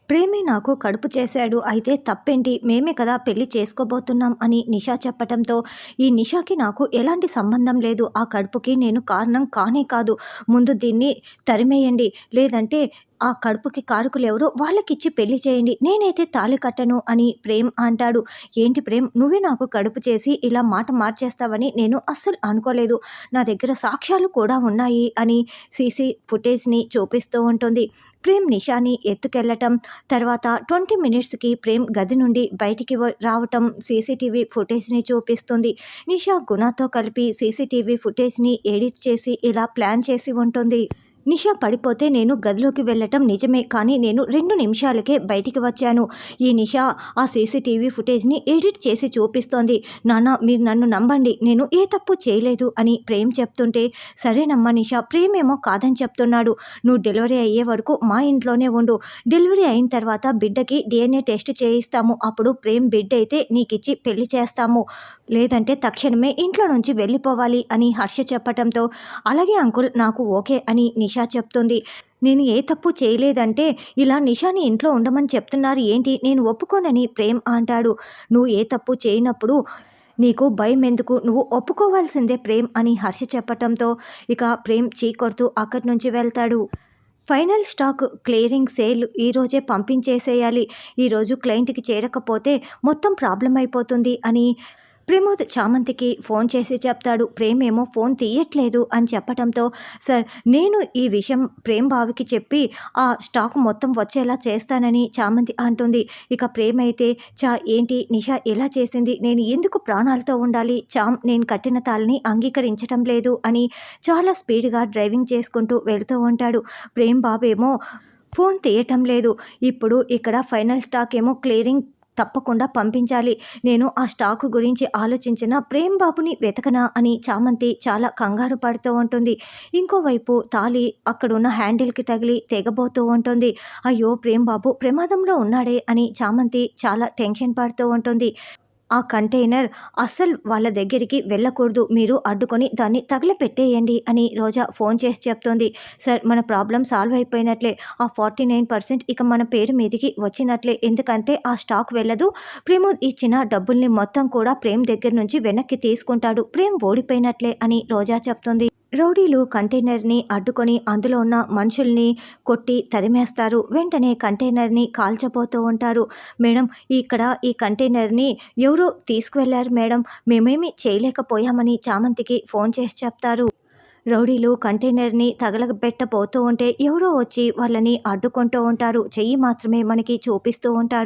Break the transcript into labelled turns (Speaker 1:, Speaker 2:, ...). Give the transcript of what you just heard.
Speaker 1: ప్రేమే నాకు కడుపు చేశాడు. అయితే తప్పేంటి? మేమే కదా పెళ్లి చేసుకోబోతున్నాం అని నిషా చెప్పటంతో, ఈ నిషాకి నాకు ఎలాంటి సంబంధం లేదు. ఆ కడుపుకి నేను కారణం కానే కాదు. ముందు దీన్ని తరిమేయండి. లేదంటే ఆ కడుపుకి కారకులెవరో వాళ్ళకిచ్చి పెళ్లి చేయండి. నేనైతే తాళి కట్టను అని ప్రేమ్ అంటాడు. ఏంటి ప్రేమ్, నువ్వే నాకు కడుపు చేసి ఇలా మాట మార్చేస్తావని నేను అస్సలు అనుకోలేదు. నా దగ్గర సాక్ష్యాలు కూడా ఉన్నాయి అని సీసీ ఫుటేజ్‌ని చూపిస్తూ ఉంటుంది. ప్రేమ్ నిషాని ఎత్తుకెళ్ళటం, తర్వాత 20 మినిట్స్‌కి ప్రేమ్ గది నుండి బయటికి రావటం సీసీటీవీ ఫుటేజ్‌ని చూపిస్తుంది. నిషా గుణతో కలిపి సీసీటీవీ ఫుటేజ్‌ని ఎడిట్ చేసి ఇలా ప్లాన్ చేసి ఉంటుంది. నిషా పడిపోతే నేను గదిలోకి వెళ్ళటం నిజమే, కానీ నేను 2 నిమిషాలకే బయటికి వచ్చాను. ఈ నిషా ఆ సీసీటీవీ ఫుటేజ్‌ని ఎడిట్ చేసి చూపిస్తోంది. నాన్న, మీరు నన్ను నమ్మండి, నేను ఏ తప్పు చేయలేదు అని ప్రేమ్ చెప్తుంటే, సరేనమ్మా నిషా, ప్రేమేమో కాదని చెప్తున్నాడు. నువ్వు డెలివరీ అయ్యే వరకు మా ఇంట్లోనే ఉండు. డెలివరీ అయిన తర్వాత బిడ్డకి DNA టెస్ట్ చేయిస్తాము. అప్పుడు ప్రేమ్ బిడ్డ అయితే నీకిచ్చి పెళ్లి చేస్తాము. లేదంటే తక్షణమే ఇంట్లో నుంచి వెళ్ళిపోవాలి అని హర్ష చెప్పటంతో, అలాగే అంకుల్, నాకు ఓకే అని నిషా చెప్తుంది. నేను ఏ తప్పు చేయలేదంటే ఇలా నిషాని ఇంట్లో ఉండమని చెప్తున్నారు ఏంటి? నేను ఒప్పుకోనని ప్రేమ్ అంటాడు. నువ్వు ఏ తప్పు చేయనప్పుడు నీకు భయం ఎందుకు? నువ్వు ఒప్పుకోవాల్సిందే ప్రేమ్ అని హర్ష చెప్పటంతో ఇక ప్రేమ్ చీకొడుతూ అక్కడి నుంచి వెళ్తాడు. ఫైనల్ స్టాక్ క్లియరింగ్ సేల్ ఈరోజే పంపించేసేయాలి. ఈరోజు క్లయింట్‌కి చేరకపోతే మొత్తం ప్రాబ్లమ్ అయిపోతుంది అని ప్రమోద్ చామంతికి ఫోన్ చేసి చెప్తాడు. ప్రేమ్ ఏమో ఫోన్ తీయట్లేదు అని చెప్పటంతో, సార్, నేను ఈ విషయం ప్రేమ్ బావకి చెప్పి ఆ స్టాక్ మొత్తం వచ్చేలా చేస్తానని చామంతి అంటుంది. ఇక ప్రేమ్ అయితే, ఏంటి నిషా ఎలా చేసింది? నేను ఎందుకు ప్రాణాలతో ఉండాలి? నేను కట్టిన తాళిని అంగీకరించటం లేదు అని చాలా స్పీడ్‌గా డ్రైవింగ్ చేసుకుంటూ వెళ్తూ ఉంటాడు. ప్రేమ్ బాబేమో ఫోన్ తీయటం లేదు. ఇప్పుడు ఇక్కడ ఫైనల్ స్టాక్ ఏమో క్లియరింగ్ తప్పకుండా పంపించాలి. నేను ఆ స్టాక్ గురించి ఆలోచించిన ప్రేమ్ బాబుని వెతకనా అని చామంతి చాలా కంగారు పడుతూ ఉంటుంది. ఇంకోవైపు తాళి అక్కడున్న హ్యాండిల్‌కి తగిలి తెగబోతూ ఉంటుంది. అయ్యో, ప్రేమ్ బాబు ప్రమాదంలో ఉన్నాడే అని చామంతి చాలా టెన్షన్ పడుతూ ఉంటుంది. ఆ కంటైనర్ అస్సలు వాళ్ళ దగ్గరికి వెళ్ళకూడదు. మీరు అడ్డుకొని దాన్ని తగలపెట్టేయండి అని రోజా ఫోన్ చేసి చెప్తోంది. సార్, మన ప్రాబ్లం సాల్వ్ అయిపోయినట్లే. ఆ 49% ఇక మన పేరు మీదికి వచ్చినట్లే. ఎందుకంటే ఆ స్టాక్ వెళ్ళదు. ప్రమోద్ ఇచ్చిన డబ్బుల్ని మొత్తం కూడా ప్రేమ్ దగ్గర నుంచి వెనక్కి తీసుకుంటాడు. ప్రేమ్ ఓడిపోయినట్లే అని రోజా చెప్తుంది. రౌడీలు కంటైనర్‌ని అడ్డుకొని అందులో ఉన్న మనుషుల్ని కొట్టి తరిమేస్తారు. వెంటనే కంటైనర్‌ని కాల్చబోతూ ఉంటారు. మేడం, ఇక్కడ ఈ కంటైనర్‌ని ఎవరో తీసుకువెళ్లారు మేడం, మేమేమీ చేయలేకపోయామని చామంతికి ఫోన్ చేసి చెప్తారు. రౌడీలు కంటైనర్‌ని తగలబెట్టబోతూ ఉంటే ఎవరో వచ్చి వాళ్ళని అడ్డుకుంటూ ఉంటారు. చెయ్యి మాత్రమే మనకి చూపిస్తూ ఉంటారు.